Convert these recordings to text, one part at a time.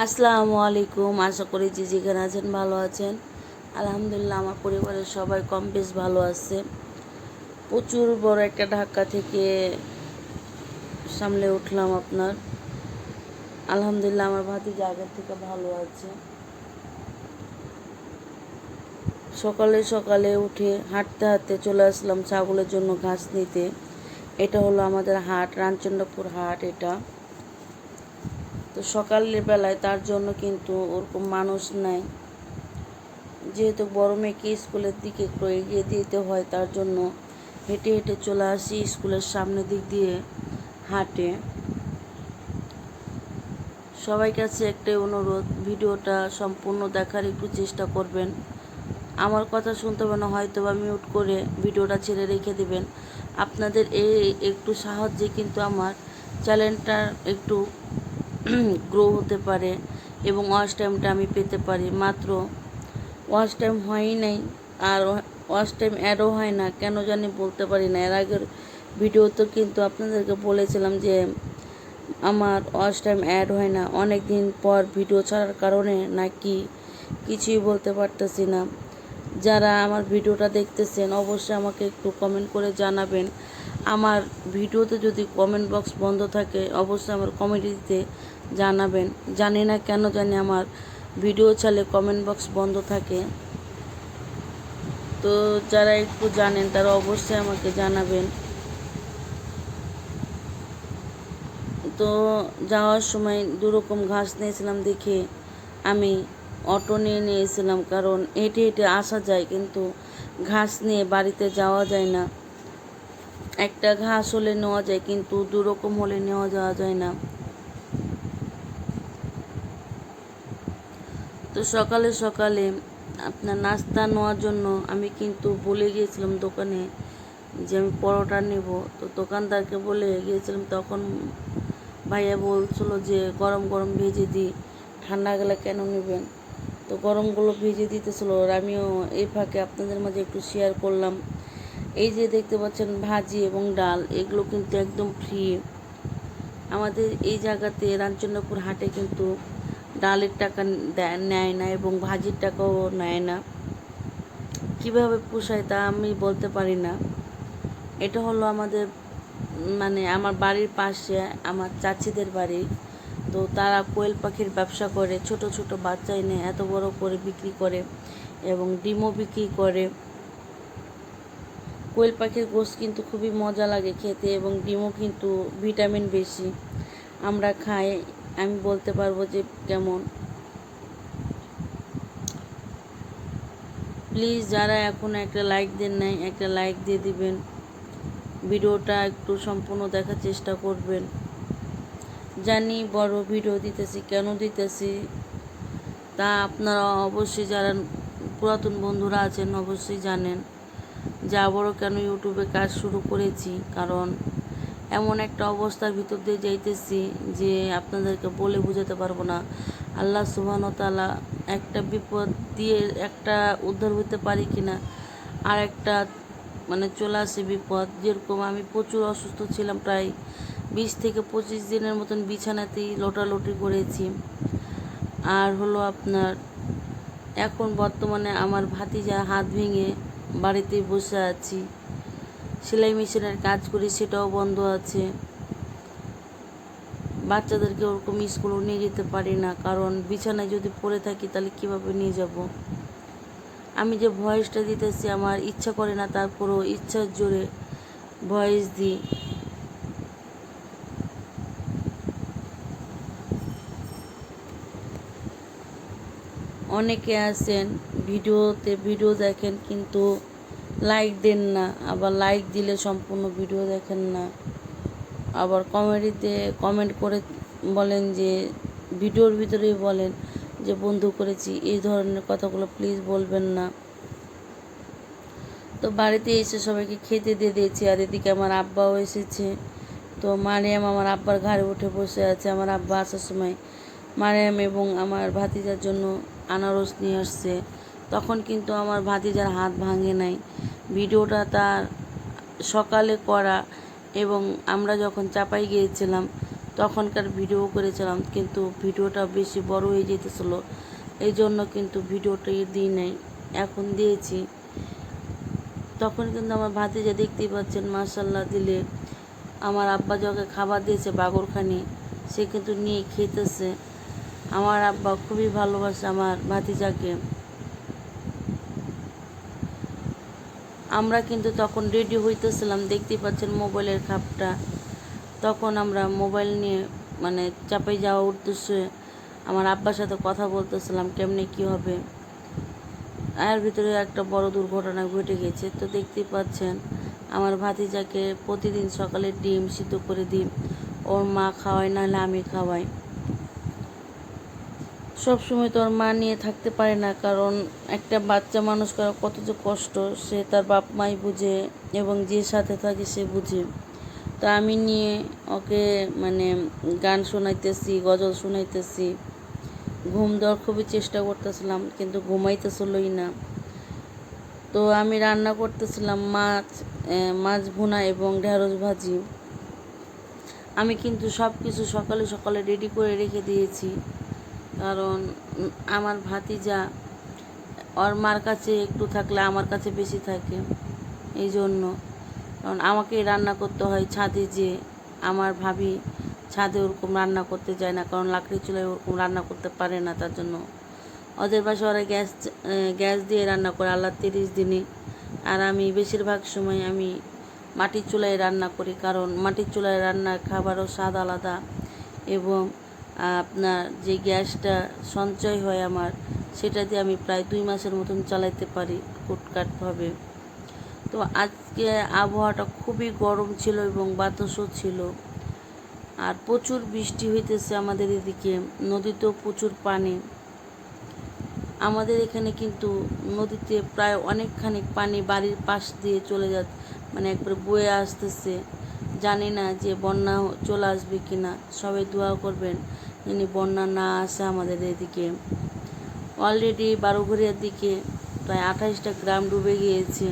আসসালামু আলাইকুম। আশা করি যে যেখানে আছেন ভালো আছেন। আলহামদুলিল্লাহ আমার পরিবারের সবাই কম বেশ ভালো আছে। প্রচুর বড় একটা ধাক্কা থেকে সামলে উঠলাম আপনার। আলহামদুলিল্লাহ আমার ভাতিজা আগের থেকে ভালো আছে। সকালে সকালে উঠে হাঁটতে হাঁটতে চলে আসলাম ছাগলের জন্য ঘাস নিতে। এটা হলো আমাদের হাট, রামচন্দ্রপুর হাট এটা। তো সকালের বেলায় তার জন্য কিন্তু ওরকম মানুষ নাই, যেহেতু বড় মেয়েকে স্কুলের দিকে একটু এগিয়ে দিতে হয়, তার জন্য হেঁটে হেঁটে চলে আসি স্কুলের সামনের দিক দিয়ে হাঁটে। সবাই কাছে একটাই অনুরোধ, ভিডিওটা সম্পূর্ণ দেখার একটু চেষ্টা করবেন। আমার কথা শুনতে হবে না, হয়তো বা মিউট করে ভিডিওটা ছেড়ে রেখে দেবেন। আপনাদের এই একটু সাহায্যে কিন্তু আমার চ্যানেলটা একটু গ্রো হতে পারে এবং ওয়াচ টাইমটা আমি পেতে পারি। মাত্র ওয়াচ টাইম হয়ই নাই, আর ওয়াচ টাইম অ্যাডও হয় না, কেন জানি বলতে পারি না। এর আগের ভিডিওতে কিন্তু আপনাদেরকে বলেছিলাম যে আমার ওয়াচ টাইম অ্যাড হয় না, অনেক দিন পর ভিডিও ছাড়ার কারণে নাকি কিছুই বলতে পারতেছি না। যারা আমার ভিডিওটা দেখতেছেন অবশ্যই আমাকে একটু কমেন্ট করে জানাবেন। আমার ভিডিওতে যদি কমেন্ট বক্স বন্ধ থাকে অবশ্যই আমার কমেন্টে জানাবেন। জানি না কেন জানি আমার ভিডিও ছাড়লে কমেন্ট বক্স বন্ধ থাকে। তো যারা একটু জানেন তারা অবশ্যই আমাকে জানাবেন। তো যাওয়ার সময় দুরকম ঘাস নিয়েছিলাম দেখে আমি অটো নিয়ে নিয়েছিলাম, কারণ হেঁটে হেঁটে আসা যায় কিন্তু ঘাস নিয়ে বাড়িতে যাওয়া যায় না। একটা ঘাস হলে নেওয়া যায় কিন্তু দুরকম হলে নেওয়া যাওয়া যায় না। তো সকালে সকালে আপনার নাস্তা নেওয়ার জন্য আমি কিন্তু বলে গিয়েছিলাম দোকানে যে আমি পরোটা নেব। তো দোকানদারকে বলে গিয়েছিলাম, তখন ভাইয়া বলছিল যে গরম গরম ভেজে দিই, ঠান্ডা গেলে কেন নেবেন। তো গরমগুলো ভেজে দিতেছিল, আর আমিও এই ফাঁকে আপনাদের মাঝে একটু শেয়ার করলাম। এই যে দেখতে পাচ্ছেন ভাজি এবং ডাল, এগুলো কিন্তু একদম ফ্রি। আমাদের এই জায়গাতে রামচন্দ্রপুর হাটে কিন্তু ডালের টাকা নেয় না এবং ভাজির টাকাও নেয় না। কিভাবে পোষায় তা আমি বলতে পারি না। এটা হলো আমাদের আমার বাড়ির পাশে আমার চাচিদের বাড়ি। তো তারা কোয়েল পাখির ব্যবসা করে, ছোট ছোট বাচ্চা এনে এত বড় করে বিক্রি করে এবং ডিমও বিক্রি করে। কোয়েল পাখির গোশত কিন্তু খুবই মজা লাগে খেতে এবং ডিমও কিন্তু ভিটামিন বেশি। আমরা খাই, আমি বলতে পারবো যে কেমন। প্লিজ যারা এখন একটা লাইক দেন নাই, একটা লাইক দিয়ে দিবেন। ভিডিওটা একটু সম্পূর্ণ দেখার চেষ্টা করবেন। জানি বড় ভিডিও দিতেছি, কেন দিতেছি তা আপনারা অবশ্যই, যারা পুরাতন বন্ধুরা আছেন অবশ্যই জানেন যে আবারও কেন ইউটিউবে কাজ শুরু করেছি। কারণ এমন একটা অবস্থার ভিতর দিয়ে যাইতেছি যে আপনাদেরকে বলে বোঝাতে পারবো না। আল্লাহ সুবহানাহু ওয়া তাআলা একটা বিপদ দিয়ে একটা উদ্ধার হতে পারি কিনা, আর একটা চলে আসে বিপদ। যেরকম আমি প্রচুর অসুস্থ ছিলাম, প্রায় 20 থেকে 25 দিনের মতন বিছানাতেই লোটালুটি করেছি। আর হলো আপনার এখন বর্তমানে আমার ভাতিজা হাত ভেঙে বাড়িতেই বসে আছি। সেলাই মেশিনের কাজ করি, সেটাও বন্ধ আছে। বাচ্চাদেরকে ওরকম স্কুলেও নিয়ে যেতে পারি না, কারণ বিছানায় যদি পড়ে থাকি তাহলে কীভাবে নিয়ে যাব। আমি যে ভয়েসটা দিতেছি আমার ইচ্ছা করে না, তারপরও ইচ্ছার জোরে ভয়েস দিই। অনেকে আছেন ভিডিও দেখেন কিন্তু লাইক দেন না, আবার লাইক দিলে সম্পূর্ণ ভিডিও দেখেন না। আবার কমেন্ট করে বলেন যে ভিডিওর ভিতরেই বলেন যে বন্ধু করেছি, এই ধরনের কথাগুলো প্লিজ বলবেন না। তো বাড়িতে এসে সবাইকে খেতে দিয়ে দিয়েছি, আর এদিকে আমার আব্বাও এসেছে। তো মারিয়াম আমার আব্বার ঘাড়ে উঠে বসে আছে। আমার আব্বা আসার সময় মারিয়াম এবং আমার ভাতিজার জন্য আনারস নিয়ে আসছে। তখন কিন্তু আমার ভাতিজার হাত ভাঙে নাই। ভিডিওটা তার সকালে করা, এবং আমরা যখন চাপাই গিয়েছিলাম তখনকার ভিডিও করেছিলাম, কিন্তু ভিডিওটা বেশি বড় হয়ে যেতেছিল, এই জন্য কিন্তু ভিডিওটা দিই নাই, এখন দিয়েছি। তখন কিন্তু আমার ভাতিজা দেখতেই পাচ্ছেন মাশাল্লাহ দিলে আমার আব্বা যখন খাবার দিয়েছে বাগরখানি, সে কিন্তু নিয়ে খেতেছে। আমার আব্বা খুবই ভালোবাসে আমার ভাতিজাকে। আমরা কিন্তু তখন রেডি হইতেছিলাম, দেখতেই পাচ্ছেন মোবাইলের খাপটা। তখন আমরা মোবাইল নিয়ে মানে চাপাই যাওয়ার উদ্দেশ্যে আমার আব্বার সাথে কথা বলতেছিলাম কেমনে কি হবে। এর ভিতরে একটা বড় দুর্ঘটনা ঘটে গেছে। তো দেখতেই পাচ্ছেন আমার ভাতিজাকে প্রতিদিন সকালে ডিম সিদ্ধ করে দিই, ওর মা খাওয়ায়, নাহলে আমি খাওয়াই। সবসময় তো ওর মা নিয়ে থাকতে পারে না, কারণ একটা বাচ্চা মানুষ করা কত যে কষ্ট সে তার বাপ মাই বুঝে এবং যে সাথে থাকে সে বুঝে। তো আমি নিয়ে ওকে মানে গান শোনাইতেছি, গজল শোনাইতেছি, ঘুম দেওয়ার খুবই চেষ্টা করতেছিলাম, কিন্তু ঘুমাইতেছিলই না। তো আমি রান্না করতেছিলাম মাছ ভুনা এবং ঢেঁড়স ভাজি। আমি কিন্তু সব কিছু সকালে সকালে রেডি করে রেখে দিয়েছি, কারণ আমার ভাতিজা ওর মার কাছে একটু থাকলে আমার কাছে বেশি থাকে, এই জন্য। কারণ আমাকেই রান্না করতে হয় ছাদে, যে আমার ভাবি ছাদে ওরকম রান্না করতে যায় না, কারণ লাকড়ি চুলায় ওরকম রান্না করতে পারে না। তার জন্য ওদের বাসায় ওরা গ্যাস দিয়ে রান্না করে আল্লাহ 30 দিনে। আর আমি বেশিরভাগ সময় আমি মাটির চুলায় রান্না করি, কারণ মাটির চুলায় রান্নার খাবারও স্বাদ আলাদা, এবং আপনার যে গ্যাসটা সঞ্চয় হয় আমার, সেটা দিয়ে আমি প্রায় 2 মাসের মতন চালাইতে পারি কুটকাটভাবে। তো আজকে আবহাওয়াটা খুবই গরম ছিল এবং বাতাসও ছিল, আর প্রচুর বৃষ্টি হইতেছে আমাদের এদিকে। নদীতেও প্রচুর পানি। আমাদের এখানে কিন্তু নদীতে প্রায় অনেকখানি পানি বাড়ির পাশ দিয়ে চলে মানে একবারে বয়ে আসতেছে। জানি না যে বন্যা চলে আসবে কি না, সবাই দোয়া করবেন যেন বন্যা না আসে আমাদের এদিকে। অলরেডি বারোঘরিয়ার দিকে প্রায় 28টা গ্রাম ডুবে গিয়েছে।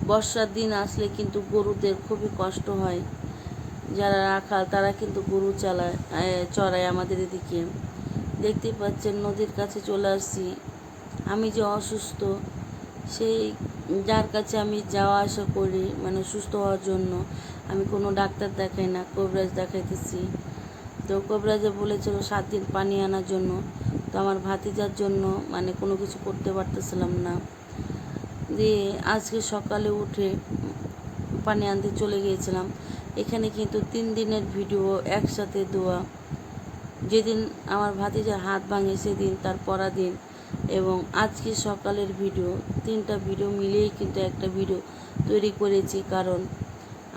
বর্ষার দিন আসলে কিন্তু গরুদের খুবই কষ্ট হয়, যারা রাখাল তারা কিন্তু গরু চড়ায় আমাদের এদিকে। দেখতেই পাচ্ছেন নদীর কাছে চলে আসছি। আমি যে অসুস্থ, সেই যার কাছে আমি যাওয়া আসা করি মানে সুস্থ হওয়ার জন্য, আমি কোনো ডাক্তার দেখাই না, কবিরাজ দেখাইতেছি। তো কবিরাজে বলেছিল 7 দিন পানি আনার জন্য। তো আমার ভাতিজার জন্য মানে কোনো কিছু করতে পারতেছিলাম না, দিয়ে আজকে সকালে উঠে পানি আনতে চলে গিয়েছিলাম। এখানে কিন্তু 3 দিনের ভিডিও একসাথে দেওয়া। যেদিন আমার ভাতিজার হাত ভাঙে সেদিন, তার পরা দিন, এবং আজকে সকালের ভিডিও, 3টা ভিডিও মিলিয়েই কিন্তু একটা ভিডিও তৈরি করেছি। কারণ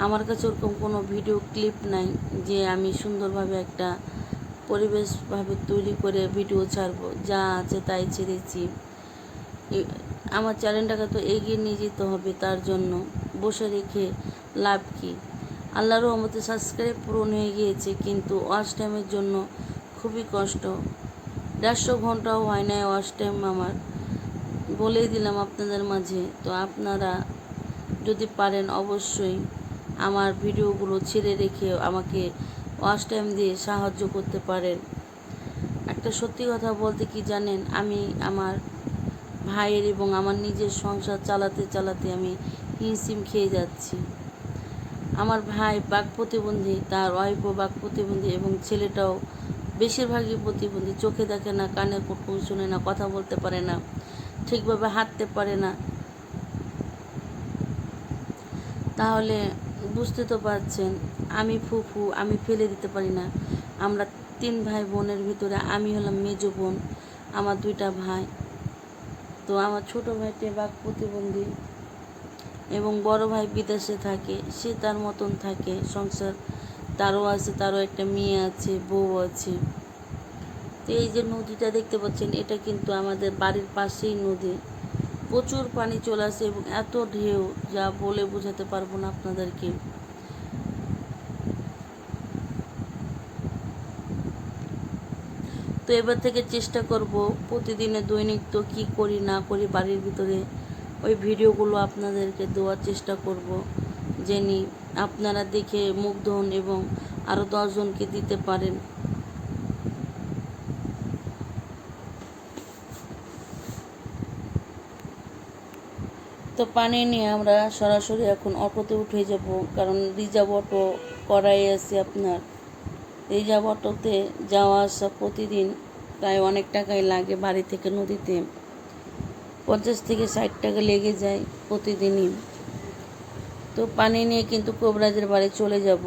আমার কাছে ওরকম কোনো ভিডিও ক্লিপ নাই যে আমি সুন্দরভাবে একটা পরিবেশভাবে তৈরি করে ভিডিও ছাড়বো। যা আছে তাই ছেড়েছি। আমার চ্যানেলটাকে তো এগিয়ে নিয়ে যেতে হবে, তার জন্য বসে রেখে লাভ কি। আল্লাহর রহমতে সাবস্ক্রাইব পূরণ হয়ে গিয়েছে, কিন্তু ওয়াচ টাইমের জন্য খুবই কষ্ট। 150 ঘন্টাও হয় না ওয়াচ টাইম আমার, বলেই দিলাম আপনাদের মাঝে। তো আপনারা যদি পারেন অবশ্যই আমার ভিডিওগুলো ছেড়ে রেখে আমাকে ওয়াচ টাইম দিয়ে সাহায্য করতে পারেন। একটা সত্যি কথা বলতে কি জানেন, আমি আমার ভাইয়ের এবং আমার নিজের সংসার চালাতে চালাতে আমি হিমশিম খেয়ে যাচ্ছি। আমার ভাই বাক প্রতিবন্ধী, তার ওয়াইফও বাক প্রতিবন্ধী, এবং ছেলেটাও বেশিরভাগই প্রতিবন্ধী। চোখে দেখে না, কানে কুটকুম শোনে না, কথা বলতে পারে না, ঠিকভাবে হাঁটতে পারে না। তাহলে বুঝতে তো পারছেন, আমি ফুফু, আমি ফেলে দিতে পারি না। আমরা 3 ভাই বোনের ভিতরে আমি হলাম মেজো বোন, আমার 2টা ভাই। তো আমার ছোটো ভাইটি বাক প্রতিবন্ধী এবং বড় ভাই বিদেশে থাকে, সে তার মতন থাকে, সংসার তারও আছে, তারও একটা মেয়ে আছে, বউ আছে। তো এই যে নদীটা দেখতে পাচ্ছেন, এটা কিন্তু আমাদের বাড়ির পাশেই নদী। প্রচুর পানি চলে আসে এবং এত ঢেউ, যা বলে বোঝাতে পারবো না আপনাদেরকে। তো এবার থেকে চেষ্টা করব প্রতিদিনে দৈনিক তো কী করি না করি বাড়ির ভিতরে ওই ভিডিওগুলো আপনাদেরকে দেওয়ার চেষ্টা করব, যিনি আপনারা দেখে মুগ্ধ হন এবং আরও 10 জনকে দিতে পারেন। তো পানি নিয়ে আমরা সরাসরি এখন অটোতে উঠে যাব, কারণ রিজার্ভ অটো করাই আছে আপনার। রিজার্ভ অটোতে যাওয়া আসা প্রতিদিন প্রায় অনেক টাকাই লাগে, বাড়ি থেকে নদীতে 50 থেকে 60 টাকা লেগে যায় প্রতিদিনই। তো পানি নিয়ে কিন্তু কবিরাজের বাড়ি চলে যাব।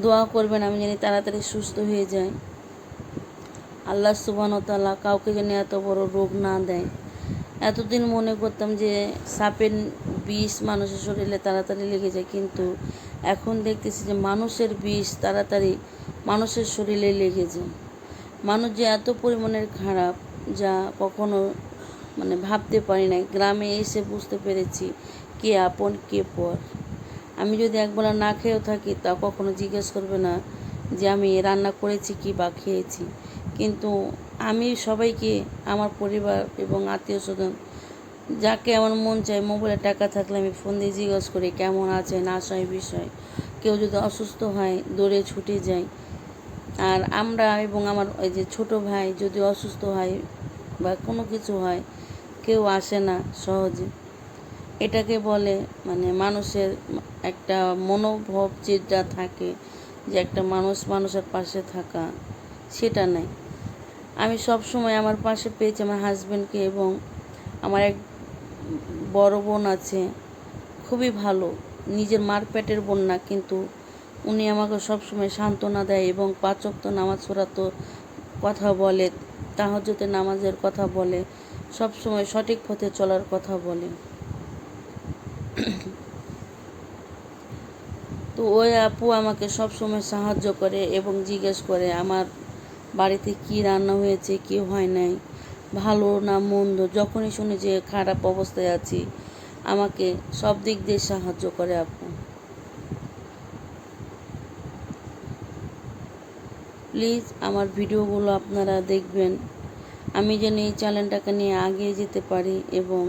দোয়া করবেন আমি জানি তাড়াতাড়ি সুস্থ হয়ে যায়। আল্লাহ সুবহানাহু ওয়া তাআলা কাউকে যেন এত বড় রোগ না দেয়। এতদিন মনে করতাম যে সাপের বিষ মানুষের শরীরে তাড়াতাড়ি লেগে যায়, কিন্তু এখন দেখতেছি যে মানুষের বিষ তাড়াতাড়ি মানুষের শরীরে লেগে যায়। মানুষ যে এত পরিমাণের খারাপ, যা কখনো ভাবতে পারি না। গ্রামে এসে বুঝতে পেরেছি কে আপন কে পর। আমি যদি একবেলা না খেয়েও থাকি তা কখনো জিজ্ঞেস করবে না যে আমি রান্না করেছি কি বা খেয়েছি, কিন্তু আমি সবাইকে, আমার পরিবার এবং আত্মীয় স্বজন যাকে আমার মন চায়, মোবাইলে টাকা থাকলে আমি ফোন দিয়ে জিজ্ঞেস করি কেমন আছে না আশয় বিষয়। কেউ যদি অসুস্থ হয় দৌড়ে ছুটে যাই। আর আমরা এবং আমার ওই যে ছোটো ভাই যদি অসুস্থ হয় বা কোনো কিছু হয়, কেউ আসে না সহজে। এটাকে বলে মানুষের একটা মনোভাব যেটা থাকে, যে একটা মানুষ মানুষের পাশে থাকা, সেটা নাই। আমি সব সময় আমার পাশে পেয়েছি আমার হাজব্যান্ডকে, এবং আমার এক বড় বোন আছে, খুবই ভালো, নিজের মার পেটের বোন না, কিন্তু উনি আমাকে সবসময় সান্ত্বনা দেয় এবং 5 ওয়াক্ত নামাজ পড়াতো কথা বলে, তাহাজ্জুদের নামাজের কথা বলে, সবসময় সঠিক পথে চলার কথা বলে। তো ওই আপু আমাকে সবসময় সাহায্য করে এবং জিজ্ঞেস করে আমার বাড়িতে কি রান্না হয়েছে কি হয় নাই, ভালো না মন্দ। যখনই শুনি যে খারাপ অবস্থায় আছি, আমাকে সব দিক দিয়ে সাহায্য করে আপু। প্লিজ আমার ভিডিওগুলো আপনারা দেখবেন, আমি যেন এই চ্যানেলটাকে নিয়ে এগিয়ে যেতে পারি এবং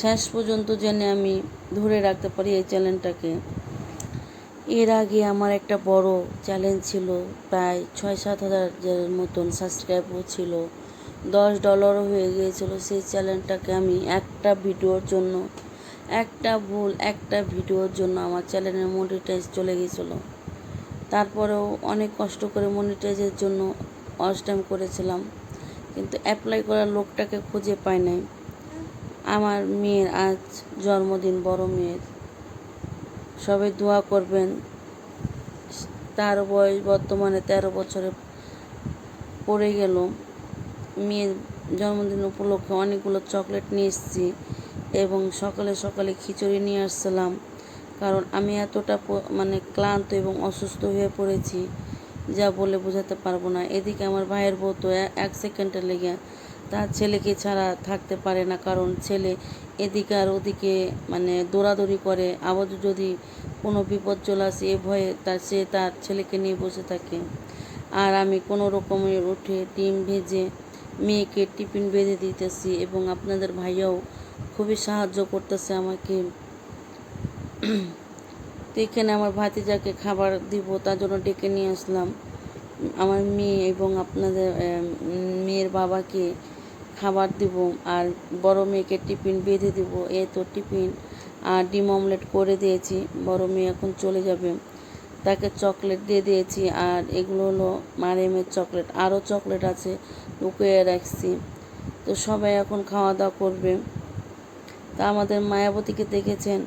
শেষ পর্যন্ত যেন আমি ধরে রাখতে পারি এই চ্যানেলটাকে। এর আগে আমার একটা বড় চ্যালেঞ্জ ছিল, প্রায় 6-7 হাজারের মতন সাবস্ক্রাইবও ছিল, $10 হয়ে গিয়েছিল। সেই চ্যানেলটাকে আমি একটা ভিডিওর জন্য আমার চ্যানেলের মনিটাইজ চলে গিয়েছিলো। তারপরেও অনেক কষ্ট করে মনিটাইজের জন্য ওয়াচ টাইম করেছিলাম, কিন্তু অ্যাপ্লাই করার লোকটাকে খুঁজে পাই নাই। আমার মেয়ের আজ জন্মদিন, বড় মেয়ের, সবাই দোয়া করবেন। তার বয়স বর্তমানে 13 বছরে পড়ে গেল। মেয়ের জন্মদিন উপলক্ষে অনেকগুলো চকলেট নিয়ে এসেছি এবং সকালে সকালে খিচুড়ি নিয়ে আসছিলাম, কারণ আমি এতটা ক্লান্ত এবং অসুস্থ হয়ে পড়েছি যা বলে বোঝাতে পারবো না। এদিকে আমার ভাইয়ের বউ তো 1 সেকেন্ডের লেগে তার ছেলেকে ছাড়া থাকতে পারে না, কারণ ছেলে এদিকে আর ওদিকে দৌড়াদৌড়ি করে, আবার যদি কোনো বিপদ চলে আসে এ ভয়ে সে তার ছেলেকে নিয়ে বসে থাকে। আর আমি কোনো রকমে উঠে ডিম ভেজে মেয়েকে টিফিন বেঁধে দিতেছি, এবং আপনাদের ভাইয়াও খুবই সাহায্য করতেছে আমাকে। তো এখানে আমার ভাতিজাকে খাবার দিব, তার জন্য ডেকে নিয়ে আসলাম। আমার মেয়ে এবং আপনাদের মেয়ের বাবাকে খাবার দিব, আর বড় মেয়েকে টিফিন বেঁধে দিব। এই তো টিফিন আর ডিম অমলেট করে দিয়েছি। বড় মেয়ে এখন চলে যাবে, তাকে চকলেট দিয়ে দিয়েছি। আর এগুলো হলো মারিয়ামের চকলেট, আরও চকলেট আছে লুকিয়ে রাখছি। তো সবাই এখন খাওয়া দাওয়া করবে। তা আমাদের মায়াবতীকে দেখেছেন,